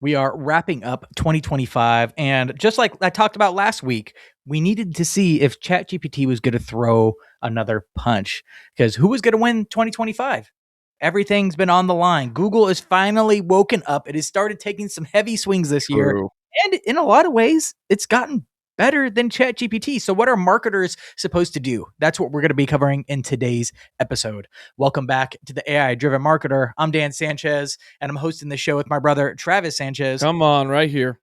We are wrapping up 2025, and just like I talked about last week, we needed to see if ChatGPT was going to throw another punch, because who was going to win 2025? Everything's been on the line. Google is finally woken up. It has started taking some heavy swings this year, and in a lot of ways, it's gotten better than ChatGPT. So what are marketers supposed to do? That's what we're going to be covering in today's episode. Welcome back to the AI-Driven Marketer. I'm Dan Sanchez, and I'm hosting the show with my brother, Travis Sanchez. Come on, right here.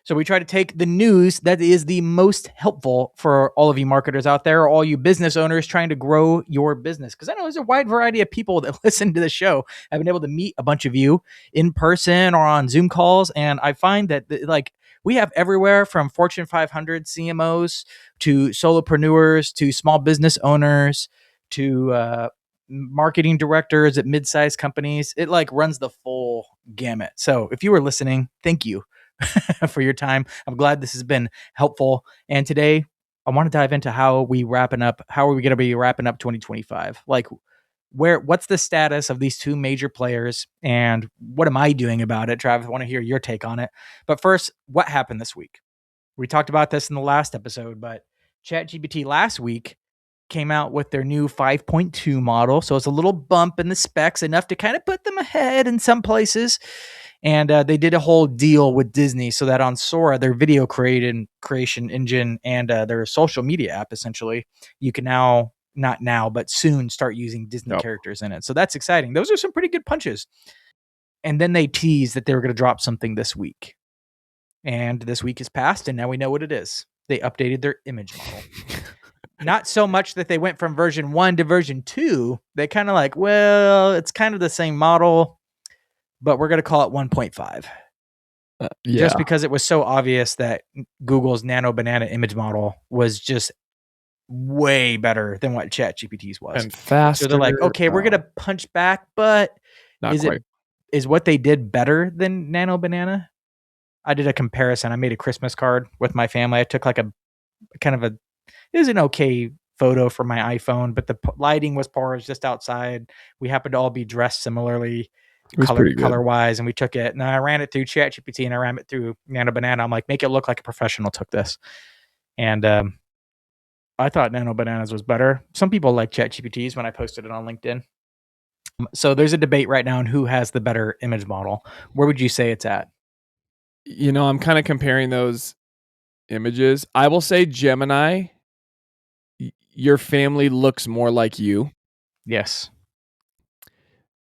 So we try to take the news that is the most helpful for all of you marketers out there, or all you business owners trying to grow your business. Because I know there's a wide variety of people that listen to the show. I've been able to meet a bunch of you in person or on Zoom calls, and I find that we have everywhere from Fortune 500 CMOs to solopreneurs to small business owners to marketing directors at mid-sized companies. It runs the full gamut. So if you were listening, thank you for your time. I'm glad this has been helpful. And today I want to dive into how are we going to be wrapping up 2025? What's the status of these two major players, and what am I doing about it? Travis, I want to hear your take on it. But first, what happened this week? We talked about this in the last episode, but ChatGPT last week came out with their new 5.2 model. So it's a little bump in the specs, enough to kind of put them ahead in some places. And they did a whole deal with Disney so that on Sora, their video creation engine and their social media app, essentially, you can not now, but soon start using Disney characters in it. So that's exciting. Those are some pretty good punches. And then they teased that they were going to drop something this week. And this week has passed, and now we know what it is. They updated their image model. Not so much that they went from version 1 to version 2. They kind of it's kind of the same model, but we're going to call it 1.5. Just because it was so obvious that Google's Nano Banana image model was just way better than what ChatGPT's was. And faster. So they're like, okay, we're going to punch back, but is what they did better than Nano Banana? I did a comparison. I made a Christmas card with my family. I took it was an okay photo from my iPhone, but the lighting was poor. It was just outside. We happened to all be dressed similarly, color wise, and we took it. And I ran it through ChatGPT and I ran it through Nano Banana. I'm like, make it look like a professional took this. And I thought Nano Bananas was better. Some people like ChatGPT's when I posted it on LinkedIn. So there's a debate right now on who has the better image model. Where would you say it's at? I'm kind of comparing those images. I will say Gemini, your family looks more like you. Yes.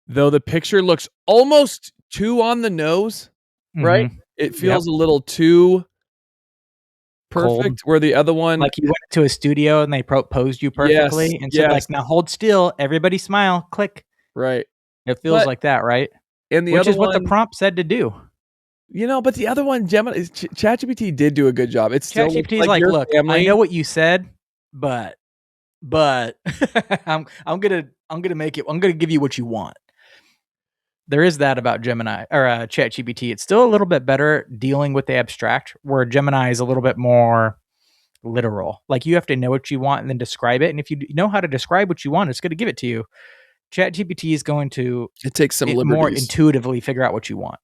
Though the picture looks almost too on the nose, right? It feels a little too perfect. Cold. Where the other one, like you went to a studio and they posed you perfectly and said, now hold still, everybody smile, click. Right. It feels like that, right? And which is what the prompt said to do. But the other one, Gemini, ChatGPT did do a good job. It's still ChatGPT's like, look, family. I know what you said, but I'm gonna make it. I'm gonna give you what you want. There is that about Gemini or ChatGPT. It's still a little bit better dealing with the abstract, where Gemini is a little bit more literal. Like you have to know what you want and then describe it. And if you know how to describe what you want, it's going to give it to you. ChatGPT is going to more intuitively figure out what you want.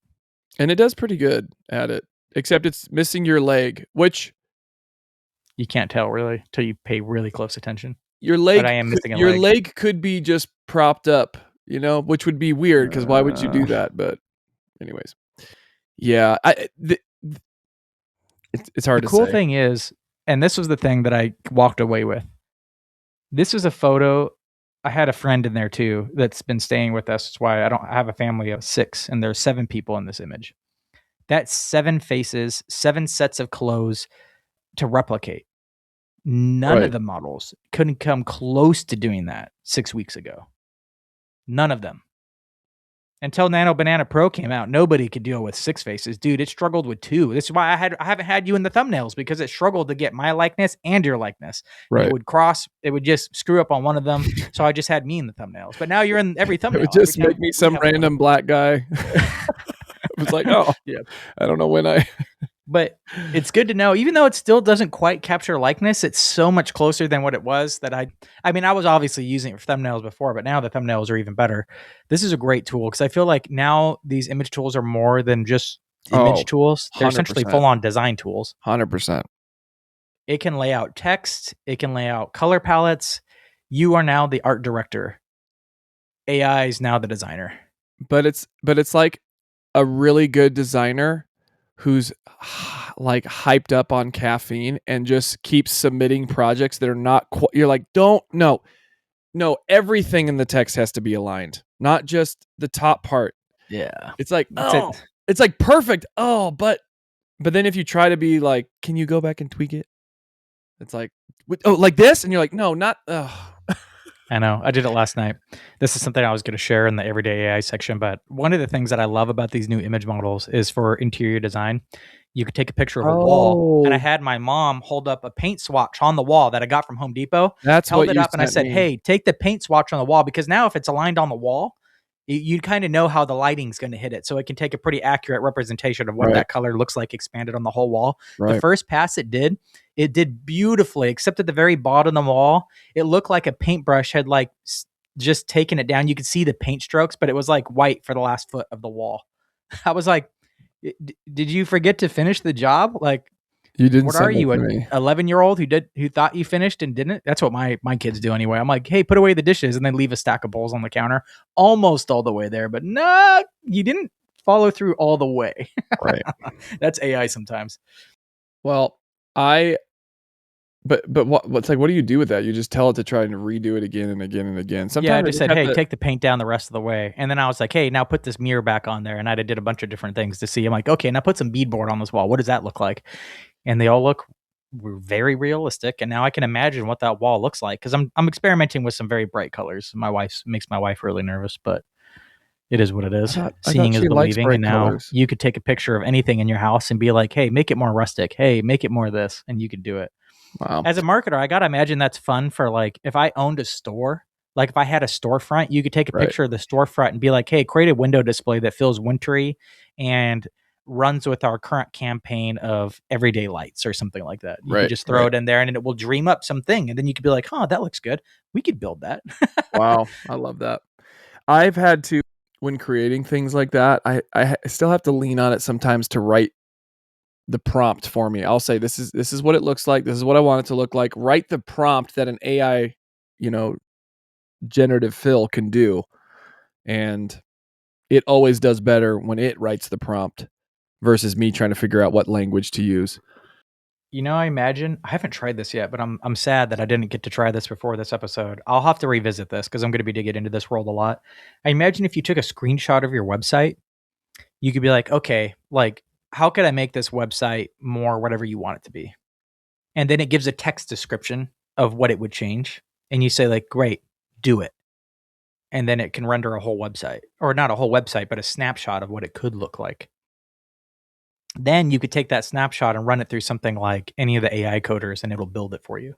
And it does pretty good at it, except it's missing your leg, which you can't tell really till you pay really close attention. Your leg could be just propped up, which would be weird because why would you do that? But anyways, yeah, it's hard to say. The cool thing is, and this was the thing that I walked away with. This was a photo. I had a friend in there too that's been staying with us. That's why I have a family of 6, and there's 7 people in this image. That's 7 faces, 7 sets of clothes to replicate. None of the models couldn't come close to doing that 6 weeks ago. None of them. Until Nano Banana Pro came out, nobody could deal with 6 faces. Dude, it struggled with 2. This is why I haven't had you in the thumbnails, because it struggled to get my likeness and your likeness. Right. It would just screw up on one of them. So I just had me in the thumbnails. But now you're in every thumbnail. It would just make me some random black guy. I was like, yeah. I don't know when I... But it's good to know, even though it still doesn't quite capture likeness, it's so much closer than what it was that I mean, I was obviously using it for thumbnails before, but now the thumbnails are even better. This is a great tool because I feel like now these image tools are more than just image tools. They're essentially 100%. full on design tools. 100%. It can lay out text. It can lay out color palettes. You are now the art director. AI is now the designer. But it's like a really good designer who's like hyped up on caffeine and just keeps submitting projects that are not you're like, don't, no, everything in the text has to be aligned, not just the top part. Yeah. It's like, it's like perfect. But then if you try to be like, can you go back and tweak it? It's like, like this? And you're like, no, not, I know. I did it last night. This is something I was going to share in the everyday AI section, but one of the things that I love about these new image models is for interior design. You could take a picture of a wall, and I had my mom hold up a paint swatch on the wall that I got from Home Depot. That's held what it you up, and I sent said, me. "Hey, take the paint swatch on the wall because now if it's aligned on the wall, you kind of know how the lighting's going to hit it, so it can take a pretty accurate representation of what that color looks like expanded on the whole wall." The first pass it did beautifully, except at the very bottom of the wall, it looked like a paintbrush had like just taken it down. You could see the paint strokes, but it was like white for the last foot of the wall. I was like, did you forget to finish the job? Like, you didn't what are send it you, to an me. 11-year-old who thought you finished and didn't? That's what my kids do anyway. I'm like, hey, put away the dishes, and then leave a stack of bowls on the counter, almost all the way there. But no, you didn't follow through all the way. Right. That's AI sometimes. Well, but what's like, what do you do with that? You just tell it to try and redo it again and again and again. Sometimes yeah, I just said, hey, take the paint down the rest of the way. And then I was like, hey, now put this mirror back on there. And I did a bunch of different things to see. I'm like, okay, now put some beadboard on this wall. What does that look like? And they all look very realistic. And now I can imagine what that wall looks like because I'm experimenting with some very bright colors. Makes my wife really nervous, but it is what it is. Seeing is believing. And now you could take a picture of anything in your house and be like, hey, make it more rustic. Hey, make it more this. And you could do it. Wow. As a marketer, I got to imagine that's fun for like if I owned a store, like if I had a storefront, you could take a picture of the storefront and be like, hey, create a window display that feels wintry and runs with our current campaign of everyday lights or something like that. You could just throw it in there and it will dream up something. And then you could be like, huh, that looks good. We could build that. Wow. I love that. I've had to, when creating things like that, I still have to lean on it sometimes to write the prompt for me. I'll say, this is what it looks like. This is what I want it to look like. Write the prompt that an AI, generative fill can do. And it always does better when it writes the prompt versus me trying to figure out what language to use. I imagine I haven't tried this yet, but I'm sad that I didn't get to try this before this episode. I'll have to revisit this because I'm going to be digging into this world a lot. I imagine if you took a screenshot of your website, you could be like, okay, like how could I make this website more whatever you want it to be? And then it gives a text description of what it would change. And you say like, great, do it. And then it can render a whole website, or not a whole website, but a snapshot of what it could look like. Then you could take that snapshot and run it through something like any of the AI coders and it'll build it for you.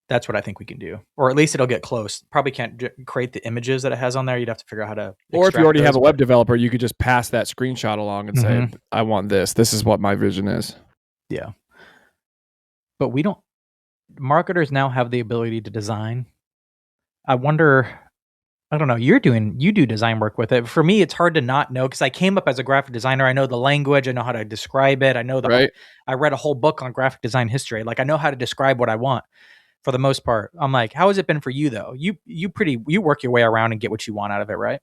That's what I think we can do. Or at least it'll get close. Probably can't create the images that it has on there. You'd have to figure out how to Or if you already have a web developer, you could just pass that screenshot along and say, I want this. This is what my vision is. Yeah. But marketers now have the ability to design. I wonder, I don't know, you do design work with it. For me, it's hard to not know because I came up as a graphic designer. I know the language. I know how to describe it. I know I read a whole book on graphic design history. Like I know how to describe what I want for the most part. I'm like, how has it been for you though? You work your way around and get what you want out of it, right?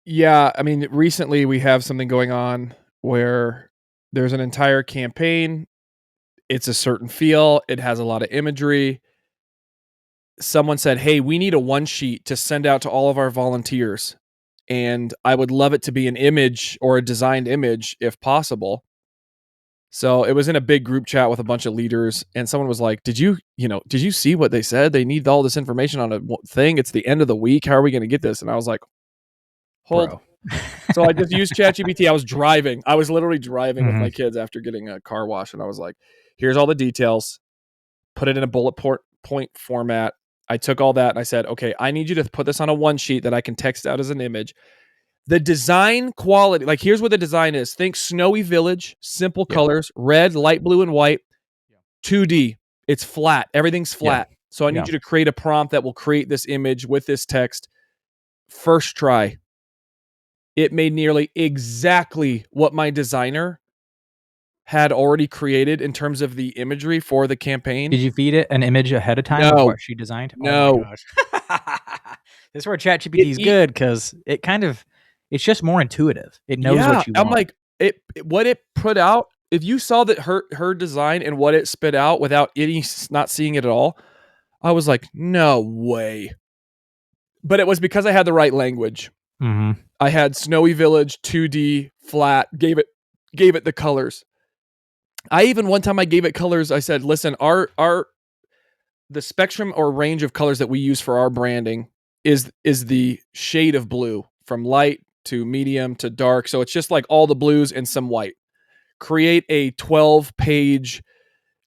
Yeah. I mean, recently we have something going on where there's an entire campaign. It's a certain feel. It has a lot of imagery. Someone said, hey, we need a one sheet to send out to all of our volunteers. And I would love it to be an image or a designed image if possible. So it was in a big group chat with a bunch of leaders. And someone was like, did you see what they said? They need all this information on a thing. It's the end of the week. How are we going to get this? And I was like, hold. So I just used ChatGPT. I was literally driving with my kids after getting a car wash. And I was like, here's all the details. Put it in a bullet point format. I took all that and I said, okay, I need you to put this on a one sheet that I can text out as an image. The design quality, like here's what the design is. Think snowy village, simple Yep. colors, red, light blue, and white, 2D. It's flat. Everything's Yeah. flat. So I need Yeah. you to create a prompt that will create this image with this text. First try. It made nearly exactly what my designer had already created in terms of the imagery for the campaign. Did you feed it an image ahead of time of No, what she designed? Oh my no. gosh. This is where ChatGPT It, is it good because it's just more intuitive. It knows yeah, what you I'm want. like what it put out. If you saw that her design and what it spit out without any not seeing it at all, I was like, no way. But it was because I had the right language. Mm-hmm. I had snowy village, 2D, flat. Gave it the colors. I even one time I gave it colors. I said, listen, our the spectrum or range of colors that we use for our branding is the shade of blue from light to medium to dark. So it's just like all the blues and some white. Create a 12-page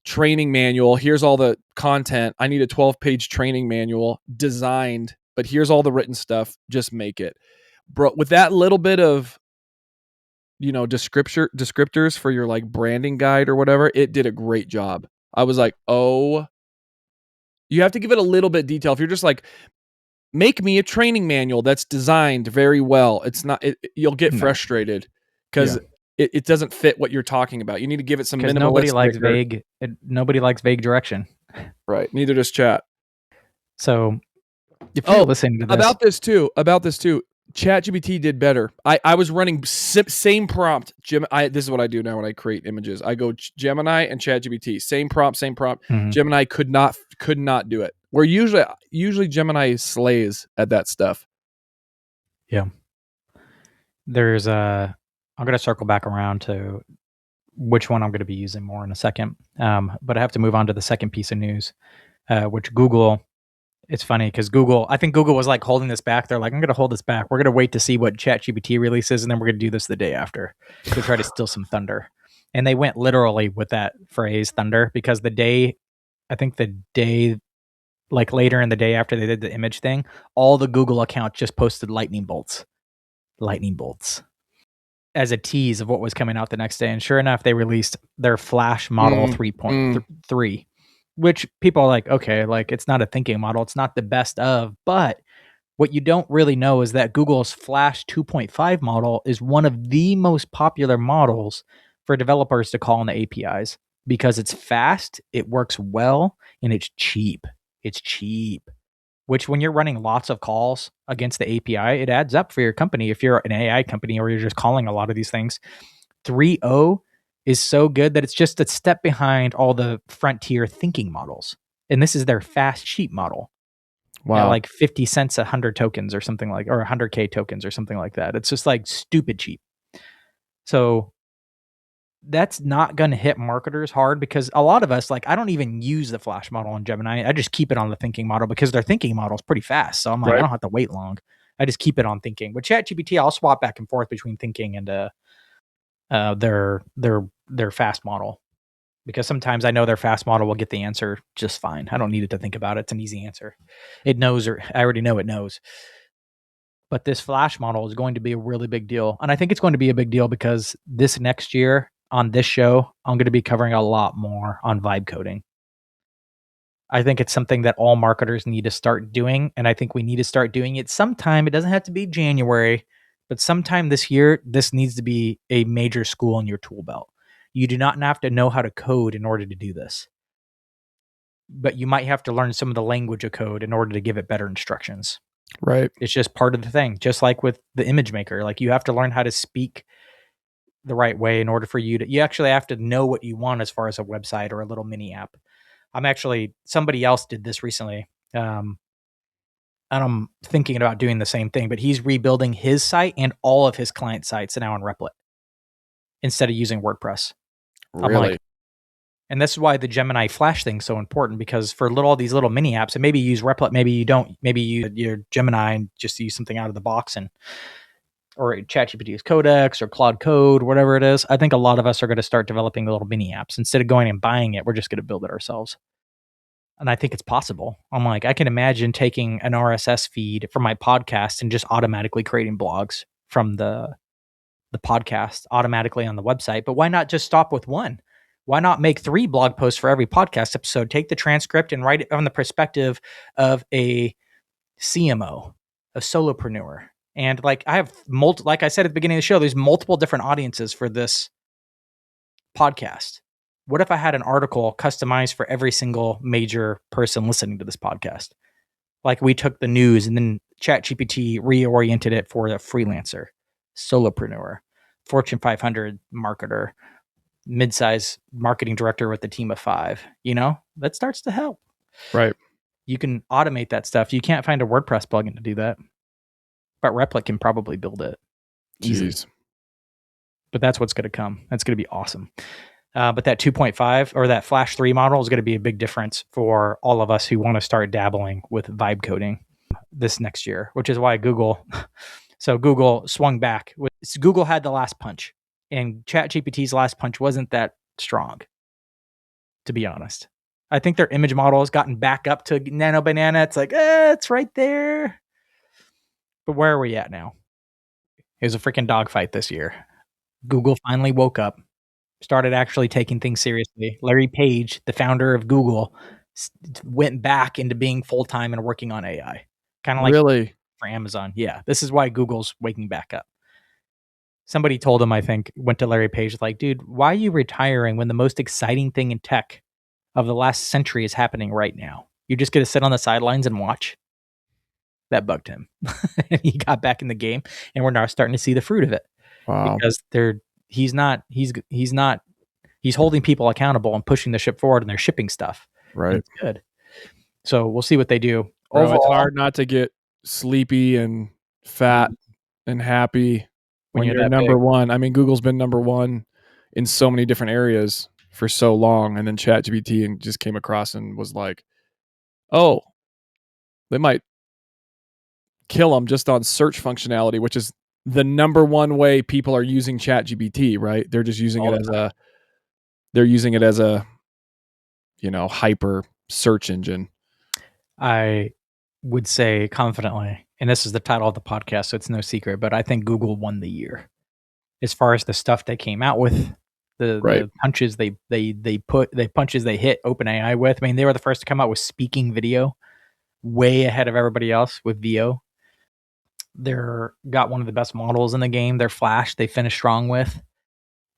training manual. Here's all the content. I need a 12-page training manual designed, but here's all the written stuff. Just make it. Bro, with that little bit of descriptors for your like branding guide or whatever, it did a great job. I was like, oh, you have to give it a little bit detail. If you're just like, make me a training manual that's designed very well, it's not, you'll get No. frustrated because it doesn't fit what you're talking about. You need to give it some Because nobody minimalistic. likes nobody likes vague direction. Right. Neither does chat. So if you're listening to this, About this too, ChatGPT did better. I was running same prompt. This is what I do now when I create images. I go Gemini and ChatGPT. Same prompt. Mhm. Gemini could not do it. Where usually Gemini slays at that stuff. Yeah. There's I'm gonna circle back around to which one I'm going to be using more in a second. But I have to move on to the second piece of news, which Google. It's funny because I think Google was like holding this back. They're like, I'm going to hold this back. We're going to wait to see what ChatGPT releases, and then we're going to do this the day after to try to steal some thunder. And they went literally with that phrase, thunder, because like later in the day after they did the image thing, all the Google accounts just posted lightning bolts as a tease of what was coming out the next day. And sure enough, they released their Flash Model 3.3, which people are like, okay, like it's not a thinking model. It's not the best of, but what you don't really know is that Google's Flash 2.5 model is one of the most popular models for developers to call on the APIs because it's fast, it works well, and it's cheap. It's cheap, which when you're running lots of calls against the API, it adds up for your company. If you're an AI company or you're just calling a lot of these things, 3.0 is so good that it's just a step behind all the frontier thinking models. And this is their fast, cheap model. Wow. At like 50 cents 100 tokens or something like, or 100K tokens or something like that. It's just like stupid cheap. So that's not going to hit marketers hard because a lot of us, like, I don't even use the Flash model in Gemini. I just keep it on the thinking model because their thinking model is pretty fast. So I'm like, I don't have to wait long. I just keep it on thinking. With ChatGPT, I'll swap back and forth between thinking and their fast model because sometimes I know their fast model will get the answer just fine. I don't need it to think about it. It's an easy answer. It knows, or I already know it knows. But this Flash model is going to be a really big deal. And I think it's going to be a big deal because this next year on this show, I'm going to be covering a lot more on vibe coding. I think it's something that all marketers need to start doing. And I think we need to start doing it sometime. It doesn't have to be January, but sometime this year, this needs to be a major school in your tool belt. You do not have to know how to code in order to do this, but you might have to learn some of the language of code in order to give it better instructions. Right. It's just part of the thing. Just like with the image maker, like you have to learn how to speak the right way in order for you actually have to know what you want as far as a website or a little mini app. Somebody else did this recently. And I'm thinking about doing the same thing, but he's rebuilding his site and all of his client sites now in Replit instead of using WordPress. Really? And this is why the Gemini Flash thing is so important because for all these little mini apps, and maybe you use Replit, maybe you don't, maybe you your Gemini and just use something out of the box or ChatGPT's Codex or Claude Code, whatever it is. I think a lot of us are going to start developing little mini apps. Instead of going and buying it, we're just going to build it ourselves. And I think it's possible. I'm like, I can imagine taking an RSS feed from my podcast and just automatically creating blogs from the podcast automatically on the website. But why not just stop with one? Why not make 3 blog posts for every podcast episode? Take the transcript and write it from the perspective of a CMO, a solopreneur. And like I have like I said at the beginning of the show, there's multiple different audiences for this podcast. What if I had an article customized for every single major person listening to this podcast? Like we took the news and then ChatGPT reoriented it for a freelancer, solopreneur, Fortune 500 marketer, mid-size marketing director with a team of 5. That starts to help. Right. You can automate that stuff. You can't find a WordPress plugin to do that, but Replit can probably build it easily. Jeez. But that's what's going to come. That's going to be awesome. But that 2.5 or that Flash 3 model is going to be a big difference for all of us who want to start dabbling with vibe coding this next year, which is why Google swung back. Google had the last punch, and ChatGPT's last punch wasn't that strong, to be honest. I think their image model has gotten back up to Nano Banana. It's like, it's right there. But where are we at now? It was a freaking dogfight this year. Google finally woke up, started actually taking things seriously. Larry Page, the founder of Google, went back into being full-time and working on AI. Kind of like really for Amazon. Yeah, this is why Google's waking back up. Somebody told him, I think, went to Larry Page, like, dude, why are you retiring when the most exciting thing in tech of the last century is happening right now? You're just going to sit on the sidelines and watch? That bugged him. And he got back in the game, and we're now starting to see the fruit of it. wow. Because he's holding people accountable and pushing the ship forward, and they're shipping stuff. Right. It's good. So we'll see what they do. Bro, Overall, it's hard not to get sleepy and fat and happy when you're number big. one. I mean, Google's been number one in so many different areas for so long, and then ChatGPT and just came across and was like, oh, they might kill them just on search functionality, which is the number one way people are using ChatGPT, right? They're just using it as a hyper search engine. I would say confidently, and this is the title of the podcast, so it's no secret, but I think Google won the year as far as the stuff they came out with, the punches they hit OpenAI with. I mean, they were the first to come out with speaking video, way ahead of everybody else with VO. They're got one of the best models in the game. Their Flash they finished strong with.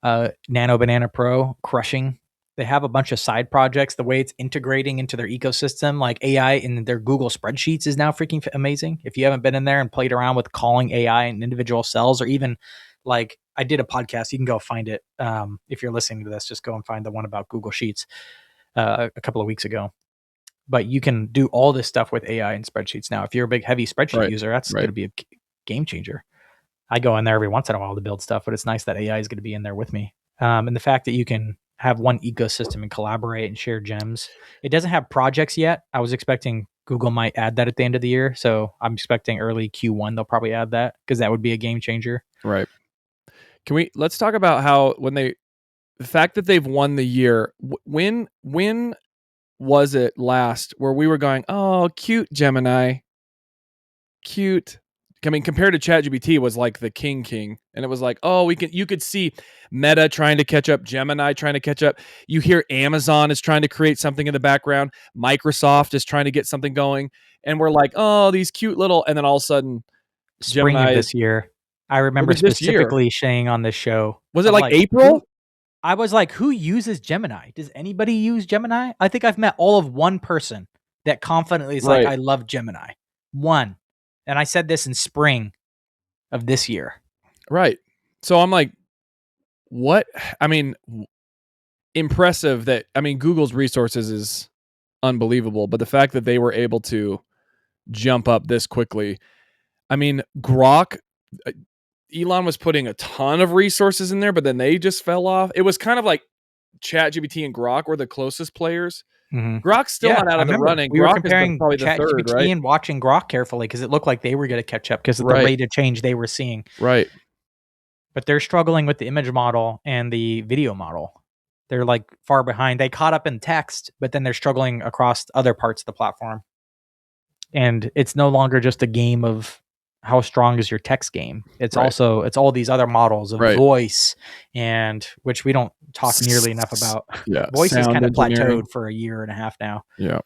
Nano Banana Pro crushing. They have a bunch of side projects. The way it's integrating into their ecosystem, like AI in their Google spreadsheets, is now freaking amazing. If you haven't been in there and played around with calling AI in individual cells, or even like I did a podcast, you can go find it. If you're listening to this, just go and find the one about Google Sheets a couple of weeks ago. But you can do all this stuff with AI and spreadsheets now. If you're a big, heavy spreadsheet user, that's going to be a game changer. I go in there every once in a while to build stuff, but it's nice that AI is going to be in there with me. And the fact that you can have one ecosystem and collaborate and share gems. It doesn't have projects yet. I was expecting Google might add that at the end of the year. So I'm expecting early Q1, they'll probably add that because that would be a game changer. Right. Let's talk about how the fact that they've won the year, when was it last where we were going, oh, cute Gemini, cute. I mean, compared to ChatGPT was like the king, and it was like, oh, you could see Meta trying to catch up, Gemini trying to catch up. You hear Amazon is trying to create something in the background, Microsoft is trying to get something going, and we're like, oh, these cute little, and then all of a sudden, spring Gemini of this year, I remember specifically saying on this show, was it like April? I was like, who uses Gemini? Does anybody use Gemini? I think I've met all of one person that confidently is like, I love Gemini. One. And I said this in spring of this year. Right. So I'm like, what? I mean, impressive that, Google's resources is unbelievable, but the fact that they were able to jump up this quickly. I mean, Grok, Elon was putting a ton of resources in there, but then they just fell off. It was kind of like ChatGPT and Grok were the closest players. Mm-hmm. Grok's still not out of the running. We were comparing ChatGPT right? and watching Grok carefully because it looked like they were going to catch up because of the rate of change they were seeing. Right. But they're struggling with the image model and the video model. They're like far behind. They caught up in text, but then they're struggling across other parts of the platform. And it's no longer just a game of how strong is your text game. It's Right. also, it's all these other models of Right. voice, and which we don't talk nearly enough about. Yeah. Voice has Sound kind of engineering. plateaued for a year and a half now, Yeah.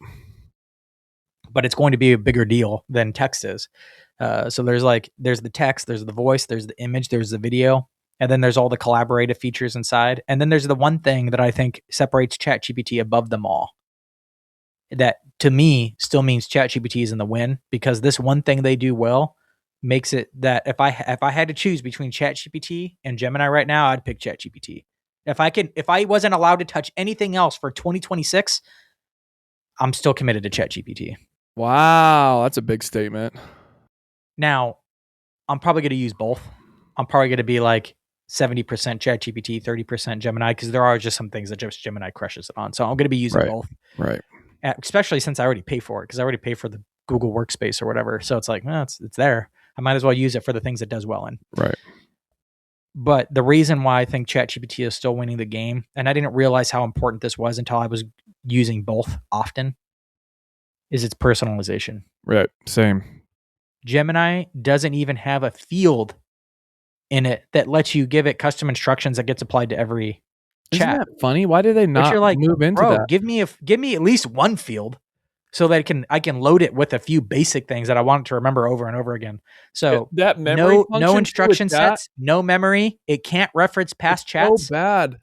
but it's going to be a bigger deal than text is. So there's the text, there's the voice, there's the image, there's the video, and then there's all the collaborative features inside. And then there's the one thing that I think separates ChatGPT above them all, that to me still means ChatGPT is in the win, because this one thing they do well makes it that if I had to choose between ChatGPT and Gemini right now, I'd pick ChatGPT. If I wasn't allowed to touch anything else for 2026, I'm still committed to ChatGPT. Wow, that's a big statement. Now, I'm probably going to use both. I'm probably going to be like 70% ChatGPT, 30% Gemini, because there are just some things that just Gemini crushes it on. So I'm going to be using both. Right. Especially since I already pay for it, because I already pay for the Google Workspace or whatever. So it's like, it's there. I might as well use it for the things it does well in. Right. But the reason why I think ChatGPT is still winning the game, and I didn't realize how important this was until I was using both often, is its personalization. Right. Same. Gemini doesn't even have a field in it that lets you give it custom instructions that gets applied to every Isn't chat. that funny? Why do they Which not you're like, move into bro, that? give me at least one field so that I can load it with a few basic things that I want to remember over and over again. So That memory no function instruction with that, sets, no memory. It can't reference past chats. so bad. It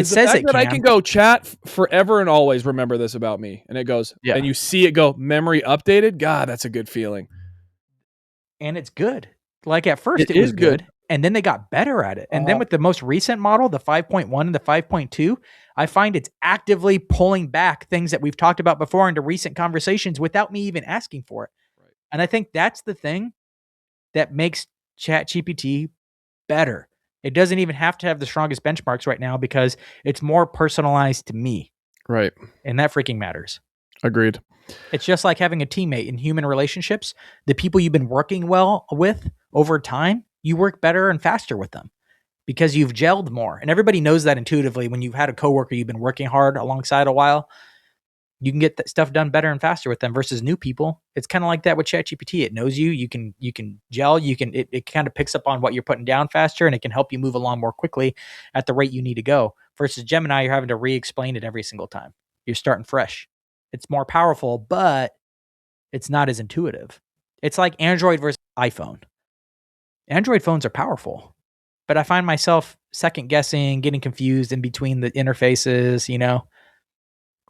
Because the says fact it that I can. can go chat forever and always remember this about me, and it goes, Yeah. and you see it go memory updated. God, that's a good feeling. And it's good. Like at first It it was is good. and then they got better at it. And then with the most recent model, the 5.1 and the 5.2, I find it's actively pulling back things that we've talked about before into recent conversations without me even asking for it. Right. And I think that's the thing that makes ChatGPT better. It doesn't even have to have the strongest benchmarks right now because it's more personalized to me. Right. And that freaking matters. Agreed. It's just like having a teammate in human relationships. The people you've been working well with over time, you work better and faster with them because you've gelled more. And everybody knows that intuitively. When you've had a coworker you've been working hard alongside a while, you can get that stuff done better and faster with them versus new people. It's kind of like that with ChatGPT. It knows you. You can gel. It kind of picks up on what you're putting down faster, and it can help you move along more quickly at the rate you need to go. Versus Gemini, you're having to re-explain it every single time. You're starting fresh. It's more powerful, but it's not as intuitive. It's like Android versus iPhone. Android phones are powerful, but I find myself second guessing, getting confused in between the interfaces,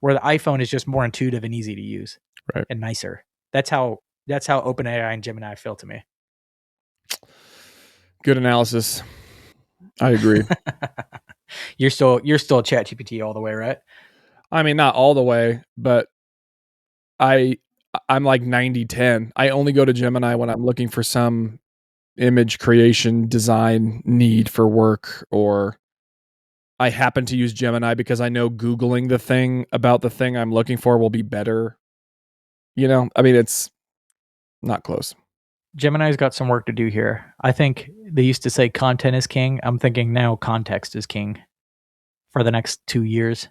where the iPhone is just more intuitive and easy to use, right, and nicer. That's how OpenAI and Gemini feel to me. Good analysis. I agree. You're still ChatGPT all the way, right? I mean, not all the way, but I'm like 90-10. I only go to Gemini when I'm looking for some image creation design need for work, or I happen to use Gemini because I know Googling the thing about the thing I'm looking for will be better. I mean, it's not close. Gemini's got some work to do here. I think they used to say content is king. I'm thinking now context is king for the next 2 years.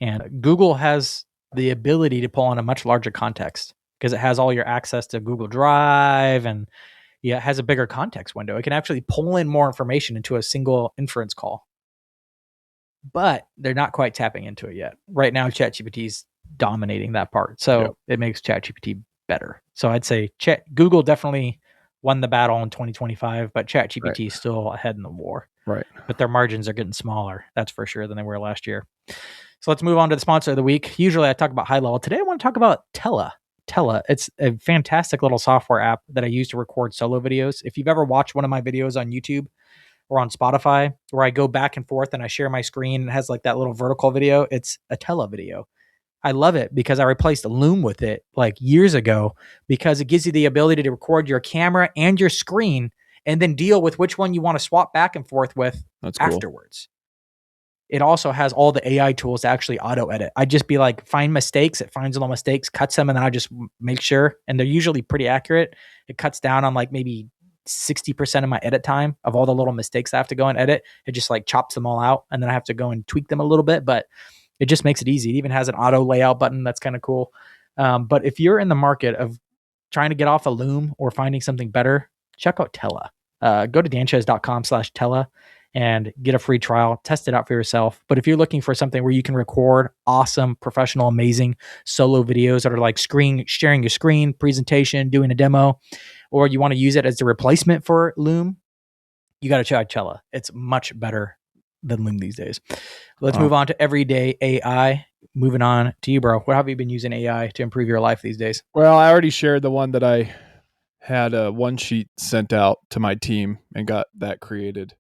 And Google has the ability to pull on a much larger context because it has all your access to Google Drive, and it has a bigger context window. It can actually pull in more information into a single inference call. But they're not quite tapping into it yet. Right now, ChatGPT is dominating that part. So It makes ChatGPT better. So I'd say Google definitely won the battle in 2025, but ChatGPT is still ahead in the war. Right. But their margins are getting smaller, that's for sure, than they were last year. So let's move on to the sponsor of the week. Usually I talk about high level. Today I want to talk about Tela. Tela, it's a fantastic little software app that I use to record solo videos. If you've ever watched one of my videos on YouTube or on Spotify, where I go back and forth and I share my screen and it has like that little vertical video, it's a Tela video. I love it because I replaced Loom with it like years ago because it gives you the ability to record your camera and your screen and then deal with which one you want to swap back and forth with afterwards. It also has all the AI tools to actually auto edit. I just be like, find mistakes. It finds all the mistakes, cuts them, and then I just make sure. And they're usually pretty accurate. It cuts down on like maybe 60% of my edit time of all the little mistakes I have to go and edit. It just like chops them all out, and then I have to go and tweak them a little bit, but it just makes it easy. It even has an auto layout button that's kind of cool. But if you're in the market of trying to get off a Loom or finding something better, check out Tella. Go to danchez.com/Tella and get a free trial. Test it out for yourself. But if you're looking for something where you can record awesome, professional, amazing solo videos that are like sharing your screen, presentation, doing a demo, or you want to use it as a replacement for Loom, you got to try Tella. It's much better than Loom these days. Let's move on to everyday AI. Moving on to you, bro. What have you been using AI to improve your life these days? Well, I already shared the one that I had a one sheet sent out to my team and got that created.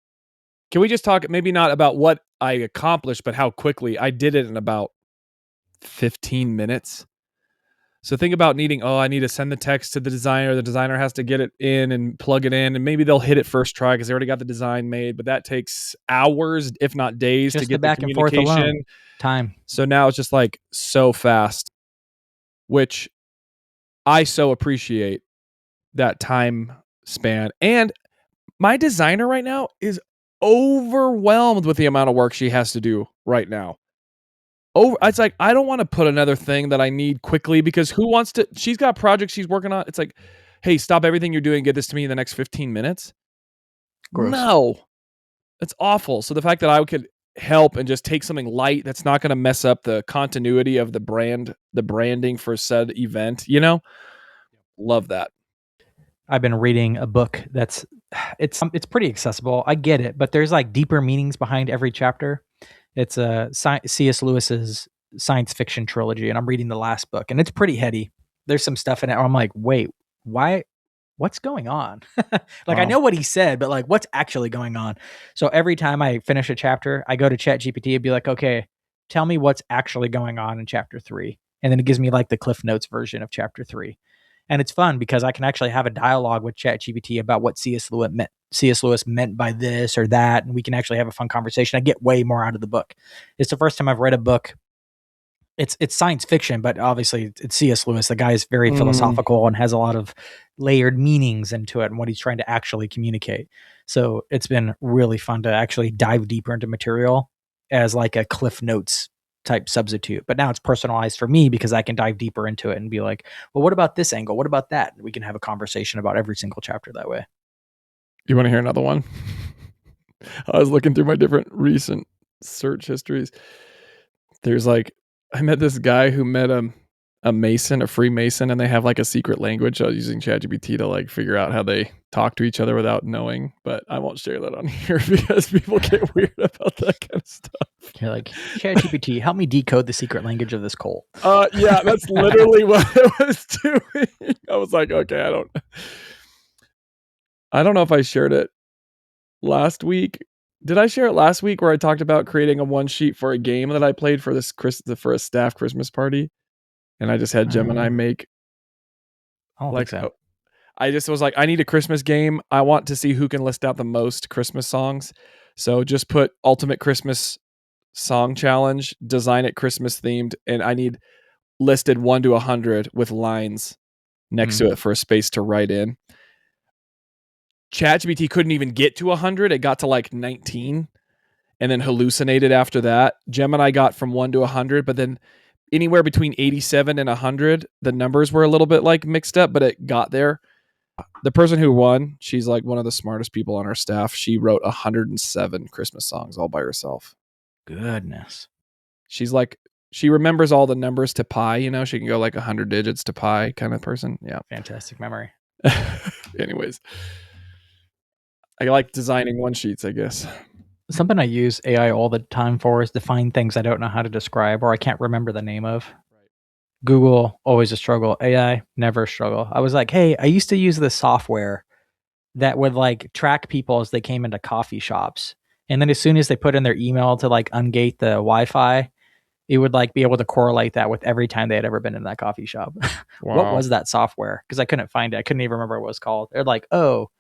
Can we just talk maybe not about what I accomplished, but how quickly I did it in about 15 minutes? So think about needing, I need to send the text to the designer. The designer has to get it in and plug it in, and maybe they'll hit it first try because they already got the design made, but that takes hours, if not days, Just to the get the back and forth alone. communication. Time. So now it's just like so fast, which I so appreciate that time span. And my designer right now is overwhelmed with the amount of work she has to do right now. It's like, I don't want to put another thing that I need quickly because who wants to, she's got projects she's working on. It's like, hey, stop everything you're doing. Get this to me in the next 15 minutes. Gross. No, it's awful. So the fact that I could help and just take something light that's not going to mess up the continuity of the branding for said event, love that. I've been reading a book that's it's pretty accessible. I get it, but there's like deeper meanings behind every chapter. It's C.S. Lewis's science fiction trilogy, and I'm reading the last book, and it's pretty heady. There's some stuff in it where I'm like, wait, why? What's going on? Like, I know what he said, but like, what's actually going on? So every time I finish a chapter, I go to ChatGPT and be like, okay, tell me what's actually going on in chapter 3. And then it gives me like the Cliff Notes version of chapter 3. And it's fun because I can actually have a dialogue with ChatGPT about what C.S. Lewis meant by this or that, and we can actually have a fun conversation. I get way more out of the book. It's the first time I've read a book. It's science fiction, but obviously it's C.S. Lewis. The guy is very philosophical and has a lot of layered meanings into it and what he's trying to actually communicate. So it's been really fun to actually dive deeper into material as like a Cliff Notes type substitute. But now it's personalized for me because I can dive deeper into it and be like, well, what about this angle? What about that? And we can have a conversation about every single chapter that way. You want to hear another one? I was looking through my different recent search histories. There's like, I met this guy who met a Mason, a Freemason, and they have like a secret language. I was using ChatGPT to like figure out how they talk to each other without knowing, but I won't share that on here because people get weird about that kind of stuff. You're like, ChatGPT, help me decode the secret language of this cult. Yeah, that's literally what I was doing. I was like, okay, I don't know if I shared it last week. Did I share it last week where I talked about creating a one sheet for a game that I played for for a staff Christmas party? And I just had Gemini make I don't think so. I just was like, I need a Christmas game. I want to see who can list out the most Christmas songs. So just put ultimate Christmas song challenge, design it Christmas themed, and I need listed 1 to 100 with lines next to it for a space to write in. ChatGPT couldn't even get to 100. It got to like 19 and then hallucinated after that. Gemini got from 1 to 100, but then anywhere between 87 and 100, the numbers were a little bit like mixed up, but it got there. The person who won, she's like one of the smartest people on our staff. She wrote 107 Christmas songs all by herself. Goodness. She's like, she remembers all the numbers to pi, she can go like 100 digits to pi kind of person. Yeah. Fantastic memory. Anyways, I like designing one sheets, I guess. Something I use AI all the time for is define things I don't know how to describe or I can't remember the name of. Right. Google, always a struggle. AI, never a struggle. I was like, hey, I used to use this software that would like track people as they came into coffee shops. And then as soon as they put in their email to like ungate the Wi-Fi, it would like be able to correlate that with every time they had ever been in that coffee shop. Wow. What was that software? Because I couldn't find it. I couldn't even remember what it was called. They're like, oh,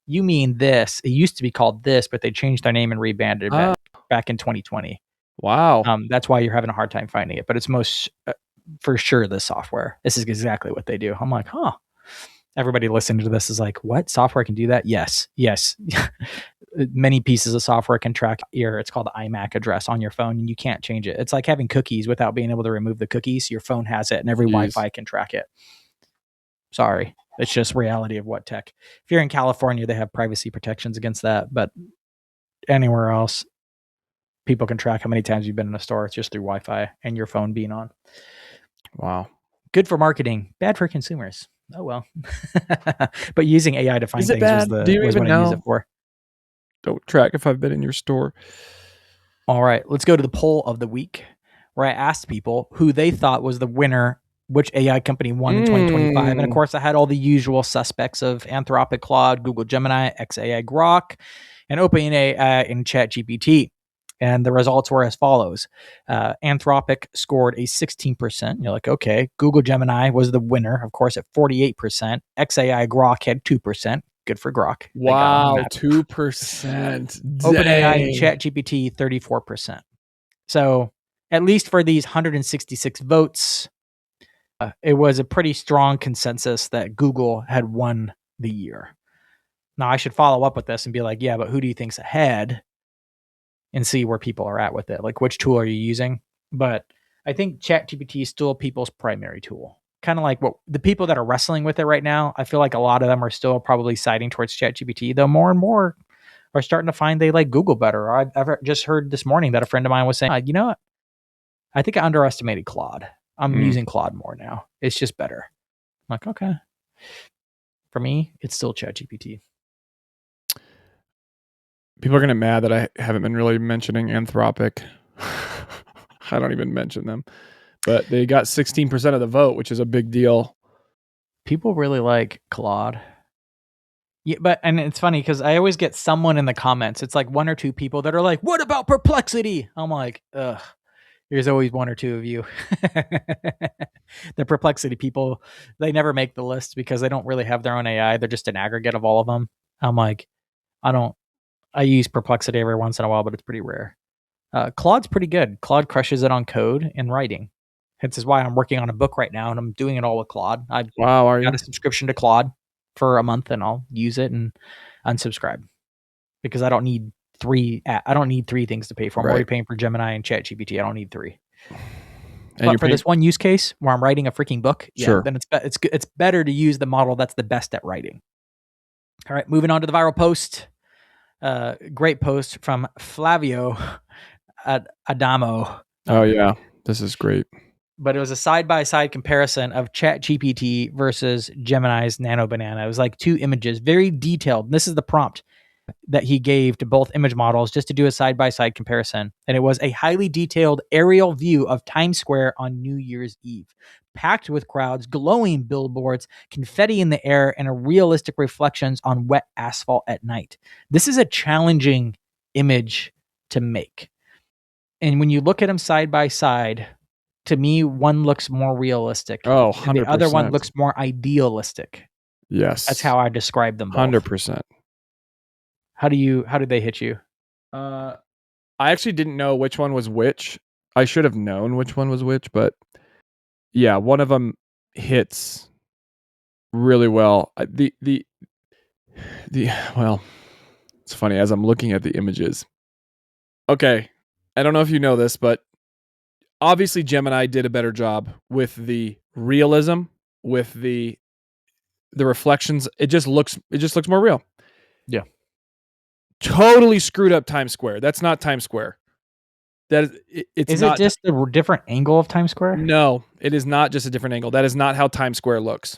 you mean this? It used to be called this, but they changed their name and rebranded it back in 2020. Wow. That's why you're having a hard time finding it. But it's most for sure this software. This is exactly what they do. I'm like, huh. Everybody listening to this is like, what software can do that? Yes. Many pieces of software can track it's called the iMac address on your phone, and you can't change it. It's like having cookies without being able to remove the cookies. Your phone has it, and every Wi-Fi can track it. Sorry. It's just reality of what tech. If you're in California, they have privacy protections against that, but anywhere else, people can track how many times you've been in a store. It's just through Wi-Fi and your phone being on. Wow. Good for marketing, bad for consumers. Oh well. But using AI to find Is it things bad? Do you was even what I use it know? for. Don't track if I've been in your store. All right, let's go to the poll of the week, where I asked people who they thought was the winner, which AI company won in 2025. And of course, I had all the usual suspects of Anthropic, Claude, Google Gemini, XAI Grok, and OpenAI and ChatGPT. And the results were as follows. Anthropic scored a 16%. You're like, okay. Google Gemini was the winner, of course, at 48%. XAI Grok had 2%. Good for Grok. They got on the Wow, map. 2%. OpenAI and Dang. ChatGPT, 34%. So at least for these 166 votes, it was a pretty strong consensus that Google had won the year. Now I should follow up with this and be like, yeah, but who do you think's ahead? And see where people are at with it. Like, which tool are you using? But I think ChatGPT is still people's primary tool. Kind of like what the people that are wrestling with it right now. I feel like a lot of them are still probably siding towards ChatGPT, though more and more are starting to find they like Google better. I've just heard this morning that a friend of mine was saying, you know what? I think I underestimated Claude. I'm using Claude more now. It's just better. I'm like, okay. For me, it's still ChatGPT. People are going to get mad that I haven't been really mentioning Anthropic. I don't even mention them. But they got 16% of the vote, which is a big deal. People really like Claude. Yeah, but and it's funny because I always get someone in the comments. It's like one or two people that are like, "What about Perplexity?" I'm like, "Ugh." There's always one or two of you. The Perplexity people, they never make the list because they don't really have their own AI. They're just an aggregate of all of them. I'm like, I don't. I use Perplexity every once in a while, but it's pretty rare. Claude's pretty good. Claude crushes it on code and writing. This is why I'm working on a book right now, and I'm doing it all with Claude. I've Wow, are got you? a subscription to Claude for a month, and I'll use it and unsubscribe because I don't need three. I don't need three things to pay for. I'm already Right. paying for Gemini and ChatGPT. I don't need three. And But you're for paying. this one use case where I'm writing a freaking book, yeah, Sure. then it's better to use the model that's the best at writing. All right, moving on to the viral post. Great post from Flavio Adamo. Oh, yeah. This is great. But it was a side-by-side comparison of ChatGPT versus Gemini's Nano Banana. It was like two images, very detailed. And this is the prompt that he gave to both image models just to do a side-by-side comparison. And it was a highly detailed aerial view of Times Square on New Year's Eve, packed with crowds, glowing billboards, confetti in the air, and a realistic reflections on wet asphalt at night. This is a challenging image to make. And when you look at them side by side, to me, one looks more realistic. Oh, And the other one 100%. looks more idealistic. Yes. That's how I describe them both. 100%. How did they hit you? I actually didn't know which one was which. I should have known which one was which, but yeah, one of them hits really well. Well, it's funny as I'm looking at the images. Okay, I don't know if you know this, but obviously Gemini did a better job with the realism, with the reflections. It just looks more real. Yeah. Totally screwed up Times Square. That's not Times Square. It's It not. just a different angle of Times Square? No, it is not just a different angle. That is not how Times Square looks.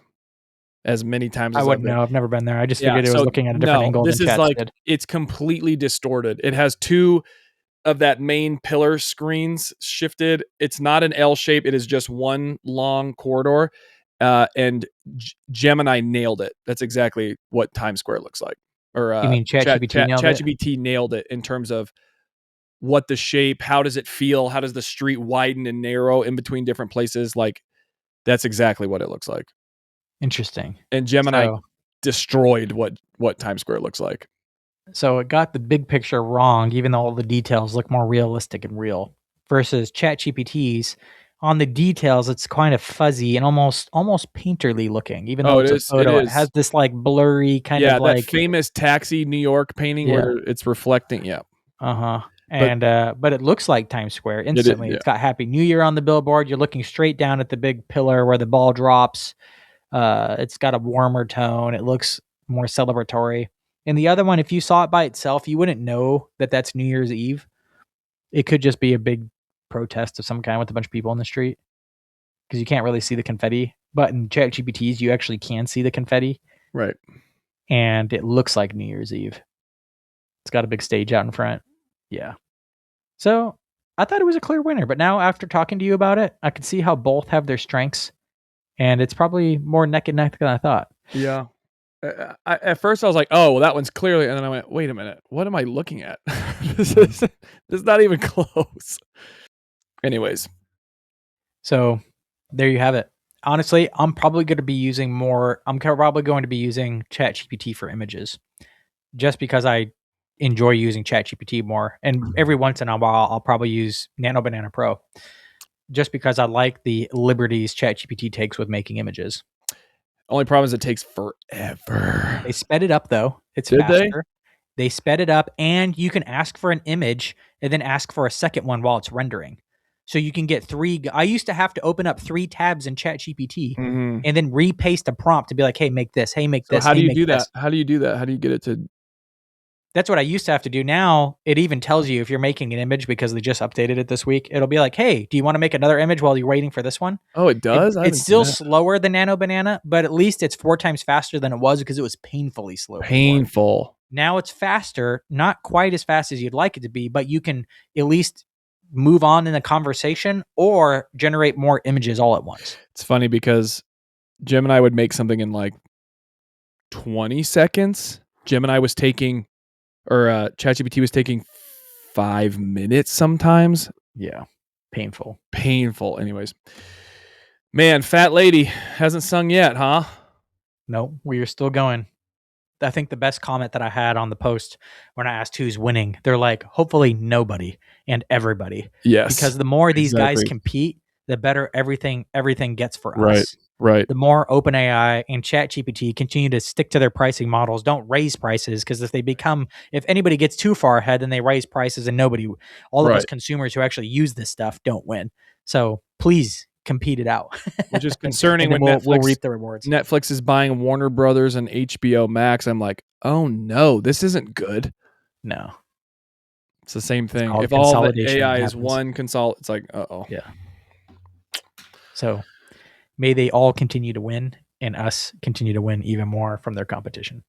As many times I as I've wouldn't been. know. I've never been there. I just Yeah, figured it was so looking at a different no, angle this than is Chats like did. it's completely distorted. It has two of that main pillar screens shifted. It's not an L shape. It is just one long corridor. And Gemini nailed it. That's exactly what Times Square looks like. Or You mean ChatGPT nailed it? ChatGPT nailed it in terms of what the shape, how does it feel, how does the street widen and narrow in between different places. Like that's exactly what it looks like. Interesting. And Gemini destroyed what Times Square looks like. So it got the big picture wrong, even though all the details look more realistic and real. Versus ChatGPT's, on the details, it's kind of fuzzy and almost painterly looking, even though it's a photo. It has this like blurry kind of like that famous Taxi New York painting where it's reflecting. Yeah. And but it looks like Times Square instantly. It's got Happy New Year on the billboard. You're looking straight down at the big pillar where the ball drops. It's got a warmer tone. It looks more celebratory. And the other one, if you saw it by itself, you wouldn't know that that's New Year's Eve. It could just be a big protest of some kind with a bunch of people in the street because you can't really see the confetti. But in ChatGPT's, you actually can see the confetti. Right. And it looks like New Year's Eve. It's got a big stage out in front. Yeah. So I thought it was a clear winner. But now, after talking to you about it, I can see how both have their strengths. And it's probably more neck and neck than I thought. Yeah. At first, I was like, "Oh, well, that one's clearly," and then I went, "Wait a minute, what am I looking at? this is not even close." Anyways, so there you have it. Honestly, I'm probably going to be using ChatGPT for images, just because I enjoy using ChatGPT more. And every once in a while, I'll probably use Nano Banana Pro, just because I like the liberties ChatGPT takes with making images. only problem is it takes forever. They sped it up though; it's Did they? faster. They sped it up, and you can ask for an image and then ask for a second one while it's rendering. So you can get three. I used to have to open up 3 tabs in ChatGPT Mhm. and then repaste a prompt to be like, "Hey, make this. Hey, make So this. how do Hey, you make do this." that? How do you do that? How do you get it to? That's what I used to have to do. Now it even tells you if you're making an image because they just updated it this week. It'll be like, "Hey, do you want to make another image while you're waiting for this one?" Oh, it does. I It's haven't seen still that. slower than Nano Banana, but at least it's 4 times faster than it was because it was painfully slow before. Painful. Now it's faster, not quite as fast as you'd like it to be, but you can at least move on in the conversation or generate more images all at once. It's funny because Gemini would make something in like 20 seconds. Gemini was taking, or ChatGPT was taking 5 minutes sometimes. Yeah. Painful. Painful. Anyways, man, fat lady hasn't sung yet, huh? No, we are still going. I think the best comment that I had on the post when I asked who's winning, they're like, hopefully nobody and everybody. Yes. Because the more these guys exactly. compete, the better everything gets for Right. us. Right. The more OpenAI and ChatGPT continue to stick to their pricing models, don't raise prices, because if anybody gets too far ahead, then they raise prices, and all of us Right. consumers who actually use this stuff don't win. So please compete it out, Which is concerning and then when we'll reap the rewards. Netflix is buying Warner Brothers and HBO Max. I'm like, oh no, this isn't good. No, It's the same thing. called If all the consolidation AI is happens. one consult, it's like, uh-oh. Yeah. So may they all continue to win, and us continue to win even more from their competition.